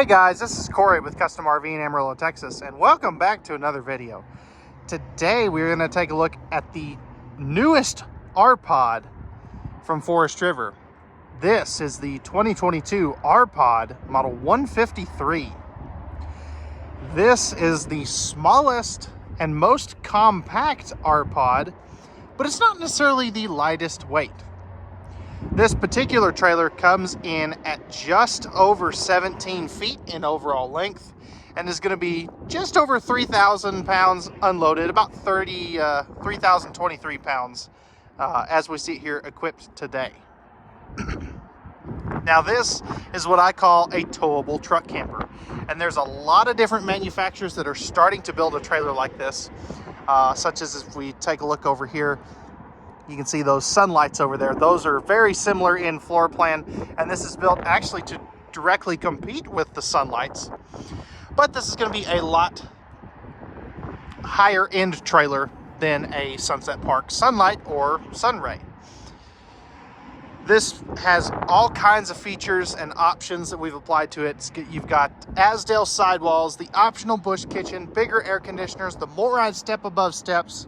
Hey guys, this is Cory with Custom RV in Amarillo, Texas, and welcome back to another video. Today we're going to take a look at the newest rpod from Forest River. This is the 2022 rpod model 153. This is the smallest and most compact rpod, but it's not necessarily the lightest weight. This particular trailer comes in at just over 17 feet in overall length and is going to be just over 3,000 pounds unloaded, about 3,023 pounds as we see it here equipped today. Now this is what I call a towable truck camper, and there's a lot of different manufacturers that are starting to build a trailer like this, such as if we take a look over here. You can see those sunlights over there. Those are very similar in floor plan, and this is built actually to directly compete with the sunlights. But this is going to be a lot higher end trailer than a Sunset Park Sunlight or Sunray. This has all kinds of features and options that we've applied to it. You've got Azdel sidewalls, the optional bush kitchen, bigger air conditioners, the motorized step above steps,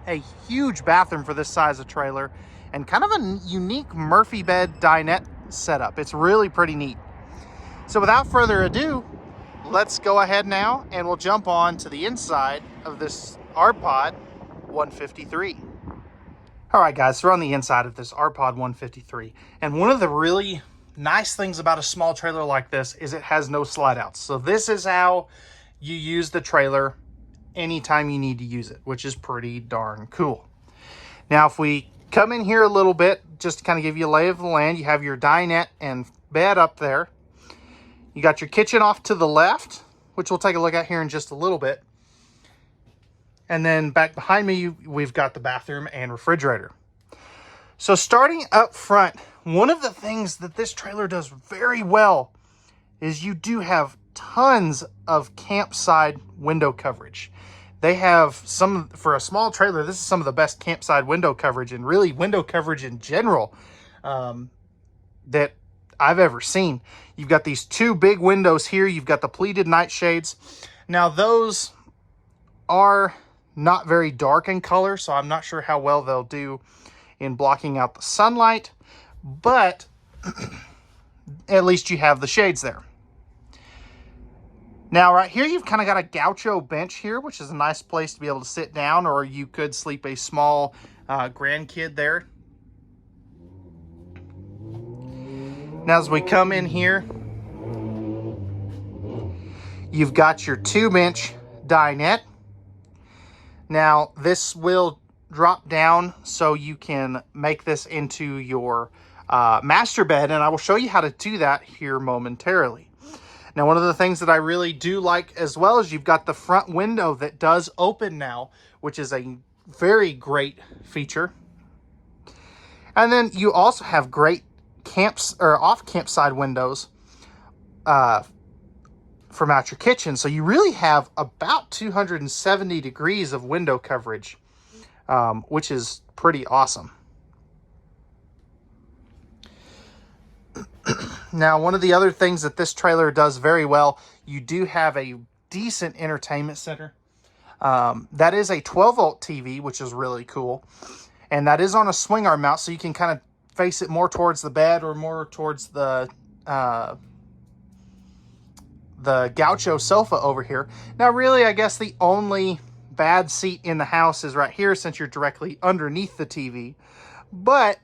a huge bathroom for this size of trailer, and kind of a unique Murphy bed dinette setup. It's really pretty neat. So without further ado, let's go ahead now and we'll jump on to the inside of this rpod 153. All right guys, so we're on the inside of this rpod 153, and one of the really nice things about a small trailer like this is it has no slide outs. So this is how you use the trailer anytime you need to use it, which is pretty darn cool. Now, if we come in here a little bit, just to kind of give you a lay of the land, you have your dinette and bed up there. You got your kitchen off to the left, which we'll take a look at here in just a little bit. And then back behind me, we've got the bathroom and refrigerator. So starting up front, one of the things that this trailer does very well is you do have tons of campside window coverage. They have some, for a small trailer, this is some of the best campside window coverage, and really window coverage in general, that I've ever seen. You've got these two big windows here. You've got the pleated nightshades. Now those are not very dark in color, so I'm not sure how well they'll do in blocking out the sunlight, but at least you have the shades there. Now, right here, you've kind of got a gaucho bench here, which is a nice place to be able to sit down, or you could sleep a small grandkid there. Now, as we come in here, you've got your 2-inch dinette. Now, this will drop down so you can make this into your master bed, and I will show you how to do that here momentarily. Now, one of the things that I really do like as well is you've got the front window that does open now, which is a very great feature. And then you also have great off campside windows from out your kitchen. So you really have about 270 degrees of window coverage, which is pretty awesome. Now, one of the other things that this trailer does very well, you do have a decent entertainment center. That is a 12-volt TV, which is really cool. And that is on a swing arm mount, so you can kind of face it more towards the bed or more towards the gaucho sofa over here. Now, really, I guess the only bad seat in the house is right here, since you're directly underneath the TV. But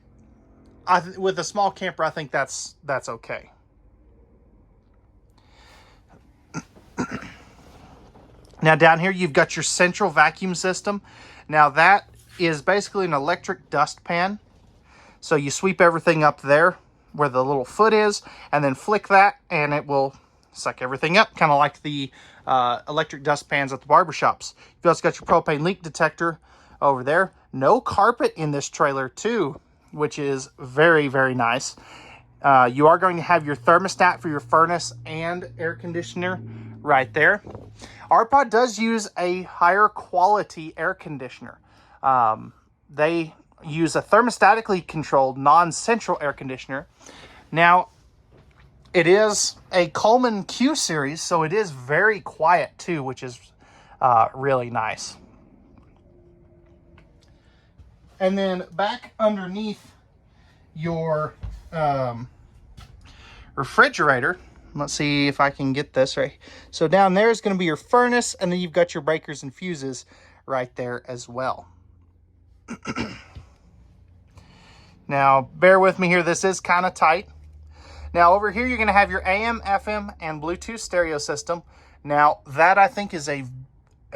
with a small camper, I think that's okay. Now down here, you've got your central vacuum system. Now that is basically an electric dustpan. So you sweep everything up there where the little foot is, and then flick that, and it will suck everything up, kind of like the electric dustpans at the barbershops. You've also got your propane leak detector over there. No carpet in this trailer too, which is very, very nice. You are going to have your thermostat for your furnace and air conditioner right there. rpod does use a higher quality air conditioner. They use a thermostatically controlled non-central air conditioner. Now, It is a Coleman Q series, so it is very quiet too, which is really nice. And then back underneath your refrigerator, let's see if I can get this right. So down there is going to be your furnace, and then you've got your breakers and fuses right there as well. Now, bear with me here. This is kind of tight. Now, over here, you're going to have your AM, FM, and Bluetooth stereo system. Now, that I think is a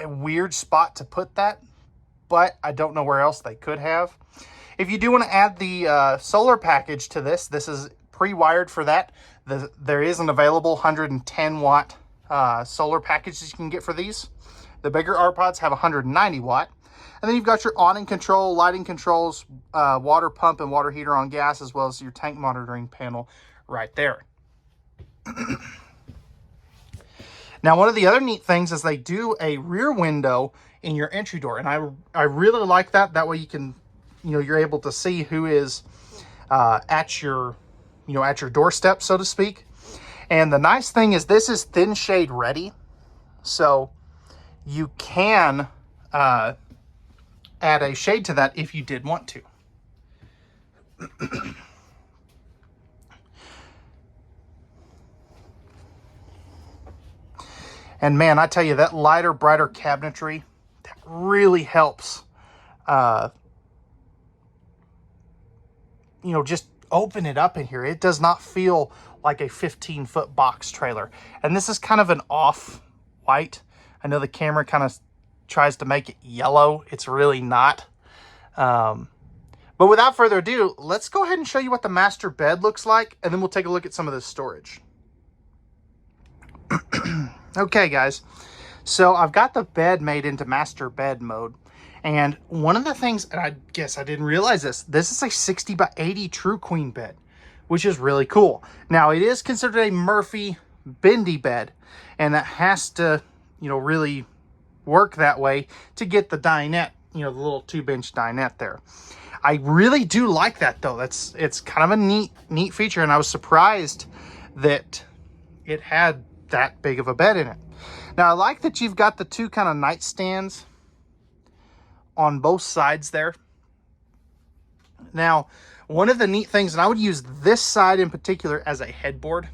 weird spot to put that, but I don't know where else they could have. If you do want to add the solar package to this, this is pre-wired for that. There is an available 110 watt solar package that you can get for these. The bigger rpods have 190 watt. And then you've got your awning control, lighting controls, water pump and water heater on gas, as well as your tank monitoring panel right there. Now, one of the other neat things is they do a rear window in your entry door. And I really like that. That way you can, you're able to see who is at your doorstep, so to speak. And the nice thing is this is thin shade ready. So you can add a shade to that if you did want to. And man, I tell you, that lighter, brighter cabinetry, that really helps, just open it up in here. It does not feel like a 15-foot box trailer. And this is kind of an off-white. I know the camera kind of tries to make it yellow. It's really not. But without further ado, let's go ahead and show you what the master bed looks like, and then we'll take a look at some of this storage. Okay, guys. So I've got the bed made into master bed mode. And one of the things, and I guess I didn't realize this is a 60 by 80 True Queen bed, which is really cool. Now, it is considered a Murphy bendy bed, and that has to, really work that way to get the dinette, the little 2-bench dinette there. I really do like that, though. It's kind of a neat feature, and I was surprised that it had that big of a bed in it. Now, I like that you've got the two kind of nightstands on both sides there. Now, one of the neat things, and I would use this side in particular as a headboard,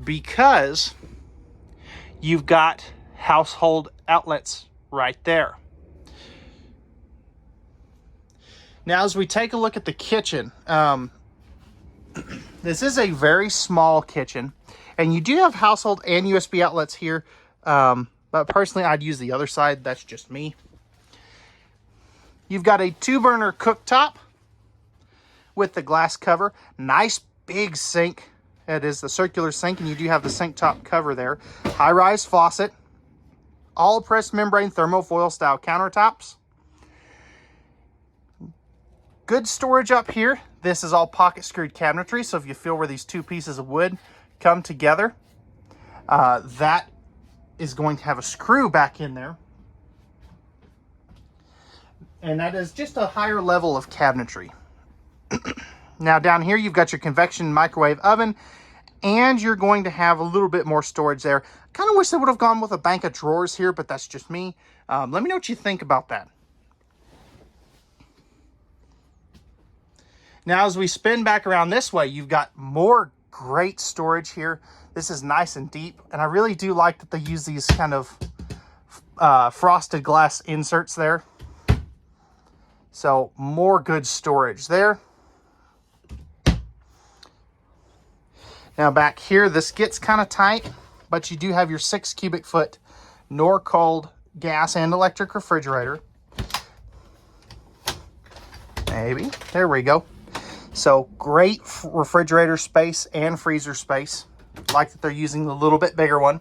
because you've got household outlets right there. Now, as we take a look at the kitchen, this is a very small kitchen, and you do have household and USB outlets here, but personally, I'd use the other side. That's just me. You've got a 2-burner cooktop with the glass cover. Nice big sink. It is the circular sink, and you do have the sink top cover there. High-rise faucet. All pressed membrane thermofoil style countertops. Good storage up here. This is all pocket screwed cabinetry, so if you feel where these two pieces of wood come together, that is going to have a screw back in there. And that is just a higher level of cabinetry. Now down here, you've got your convection microwave oven, and you're going to have a little bit more storage there. Kind of wish they would have gone with a bank of drawers here, but that's just me. Let me know what you think about that. Now, as we spin back around this way, you've got more great storage here. This is nice and deep, and I really do like that they use these kind of frosted glass inserts there. So more good storage there. Now back here, this gets kind of tight, but you do have your 6 cubic foot Norcold gas and electric refrigerator. Maybe, there we go. So great refrigerator space and freezer space. Like that they're using the little bit bigger one.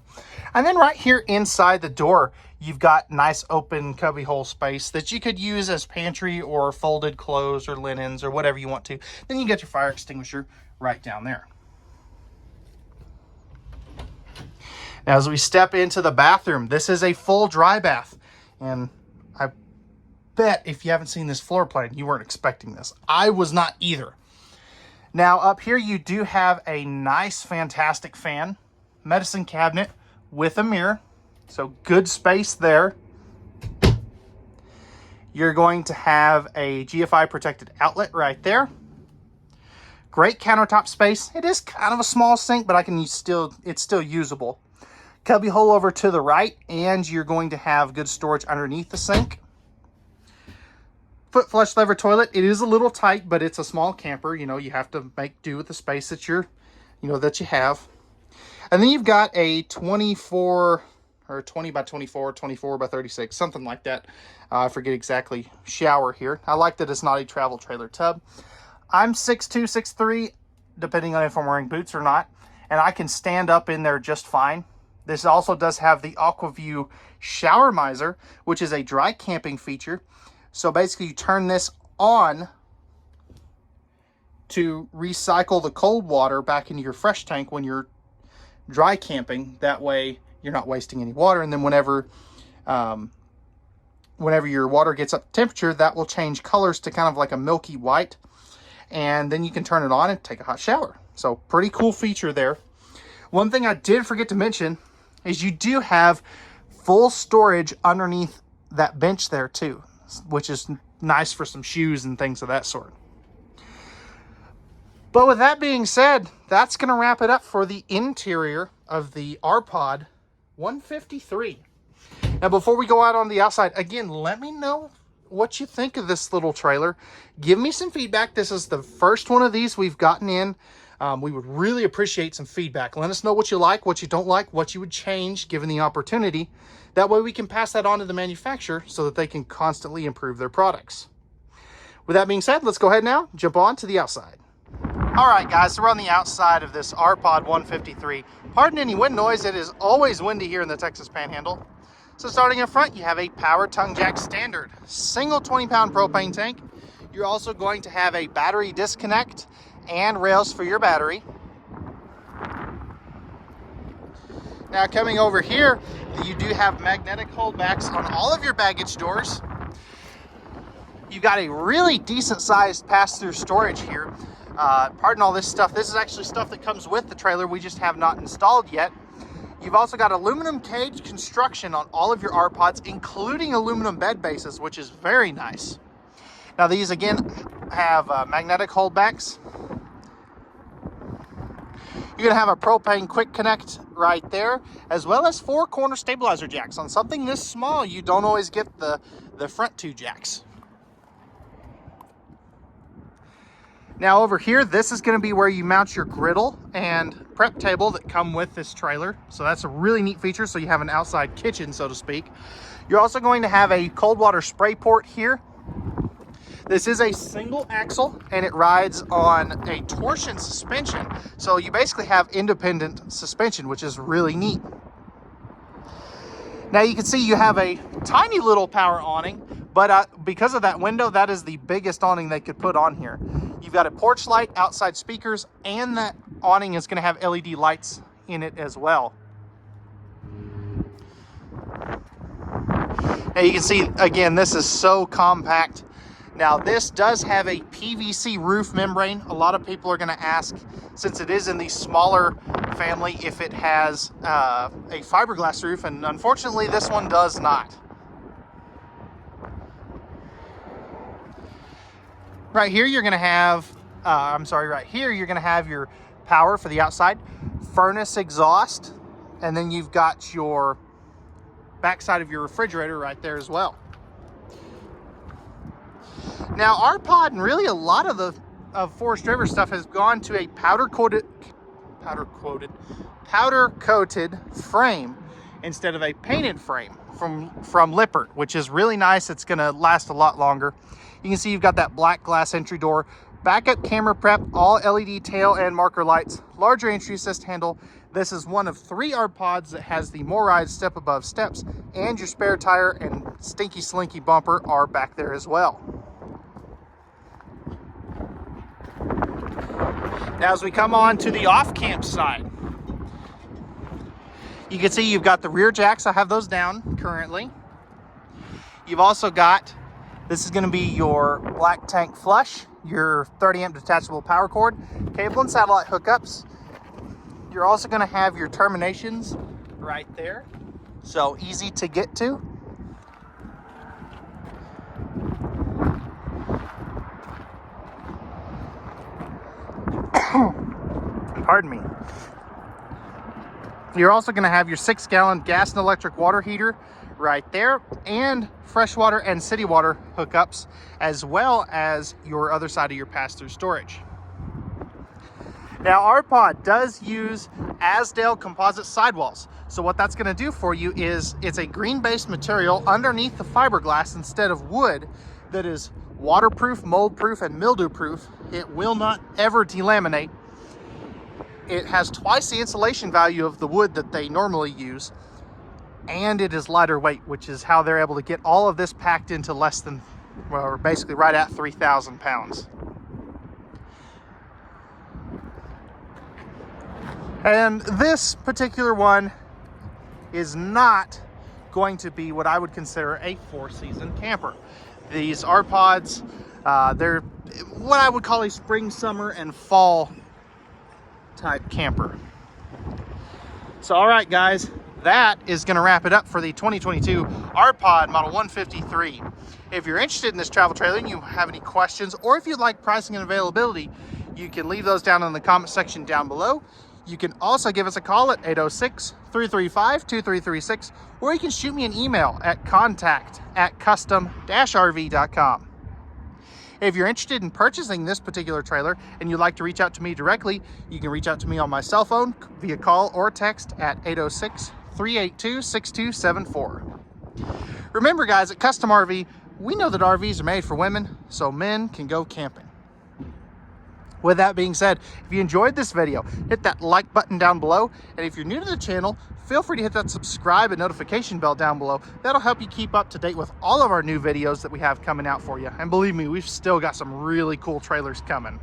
And then right here inside the door, you've got nice open cubby hole space that you could use as pantry or folded clothes or linens or whatever you want to. Then you get your fire extinguisher right down there. Now, as we step into the bathroom, this is a full dry bath. And I bet if you haven't seen this floor plan, you weren't expecting this. I was not either. Now up here you do have a nice, fantastic fan, medicine cabinet with a mirror, so good space there. You're going to have a GFI protected outlet right there. Great countertop space. It is kind of a small sink, but it's still usable. Cubby hole over to the right, and you're going to have good storage underneath the sink. Foot flush lever toilet. It is a little tight, but it's a small camper. You know, you have to make do with the space that that you have. And then you've got a 24 or 20 by 24, 24 by 36, something like that. I forget exactly. Shower here. I like that it's not a travel trailer tub. I'm 6'2", 6'3", depending on if I'm wearing boots or not, and I can stand up in there just fine. This also does have the AquaView shower miser, which is a dry camping feature. So basically you turn this on to recycle the cold water back into your fresh tank when you're dry camping. That way you're not wasting any water, and then whenever your water gets up to temperature, that will change colors to kind of like a milky white, and then you can turn it on and take a hot shower. So pretty cool feature there. One thing I did forget to mention is you do have full storage underneath that bench there too, which is nice for some shoes and things of that sort. But with that being said, that's going to wrap it up for the interior of the rpod 153. Now, before we go out on the outside, again, let me know what you think of this little trailer. Give me some feedback. This is the first one of these we've gotten in. We would really appreciate some feedback. Let us know what you like, what you don't like, what you would change given the opportunity. That way we can pass that on to the manufacturer so that they can constantly improve their products. With that being said, let's go ahead now, jump on to the outside. All right, guys, so we're on the outside of this rpod 153. Pardon any wind noise. It is always windy here in the Texas Panhandle. So starting in front, you have a power tongue jack standard, single 20-pound propane tank. You're also going to have a battery disconnect and rails for your battery. Now coming over here, you do have magnetic holdbacks on all of your baggage doors. You've got a really decent sized pass-through storage here. Pardon all this stuff. This is actually stuff that comes with the trailer. We just have not installed yet. You've also got aluminum cage construction on all of your rpods, including aluminum bed bases, which is very nice. Now these again have magnetic holdbacks. You're going to have a propane quick connect right there, as well as 4 corner stabilizer jacks. On something this small, you don't always get the front 2 jacks. Now over here, this is going to be where you mount your griddle and prep table that come with this trailer. So that's a really neat feature. So you have an outside kitchen, so to speak. You're also going to have a cold water spray port here. This is a single axle and it rides on a torsion suspension. So you basically have independent suspension, which is really neat. Now you can see you have a tiny little power awning, but because of that window, that is the biggest awning they could put on here. You've got a porch light, outside speakers, and that awning is going to have LED lights in it as well. Now you can see, again, this is so compact. Now this does have a PVC roof membrane. A lot of people are going to ask, since it is in the smaller family, if it has a fiberglass roof, and unfortunately this one does not. Right here you're going to have, right here you're going to have your power for the outside, furnace exhaust, and then you've got your backside of your refrigerator right there as well. Now rpod and really a lot of the Forest River stuff has gone to a powder coated frame instead of a painted frame from Lippert, which is really nice. It's going to last a lot longer. You can see you've got that black glass entry door, backup camera prep, all LED tail and marker lights, larger entry assist handle. This is one of 3 rpods that has the MORryde step above steps, and your spare tire and stinky slinky bumper are back there as well. Now as we come on to the off-camp side, you can see you've got the rear jacks. I have those down currently. You've also got, this is going to be your black tank flush. your 30 amp detachable power cord, cable and satellite hookups. You're also going to have your terminations right there, so easy to get to. Pardon me. You're also going to have your 6-gallon gas and electric water heater right there, and freshwater and city water hookups, as well as your other side of your pass-through storage. Now, rpod does use Azdel composite sidewalls. So what that's going to do for you is it's a green-based material underneath the fiberglass instead of wood that is waterproof, mold-proof, and mildew-proof. It will not ever delaminate. It has twice the insulation value of the wood that they normally use, and it is lighter weight, which is how they're able to get all of this packed into less than, well, basically right at 3,000 pounds. And this particular one is not going to be what I would consider a 4-season camper. These rpods, they're what I would call a spring, summer, and fall type camper. So, all right, guys, that is going to wrap it up for the 2022 rpod Model 153. If you're interested in this travel trailer and you have any questions, or if you'd like pricing and availability, you can leave those down in the comment section down below. You can also give us a call at 806-335-2336, or you can shoot me an email at contact@custom-rv.com. If you're interested in purchasing this particular trailer and you'd like to reach out to me directly, you can reach out to me on my cell phone via call or text at 806-382-6274. Remember, guys, at Custom RV, we know that RVs are made for women, so men can go camping. With that being said, if you enjoyed this video, hit that like button down below. And if you're new to the channel, feel free to hit that subscribe and notification bell down below. That'll help you keep up to date with all of our new videos that we have coming out for you. And believe me, we've still got some really cool trailers coming.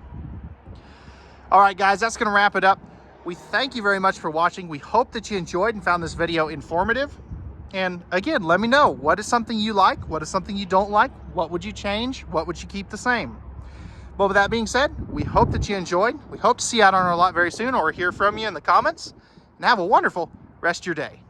All right, guys, that's going to wrap it up. We thank you very much for watching. We hope that you enjoyed and found this video informative. And again, let me know, what is something you like? What is something you don't like? What would you change? What would you keep the same? But with that being said, we hope that you enjoyed. We hope to see you out on our lot very soon or hear from you in the comments. And have a wonderful rest of your day.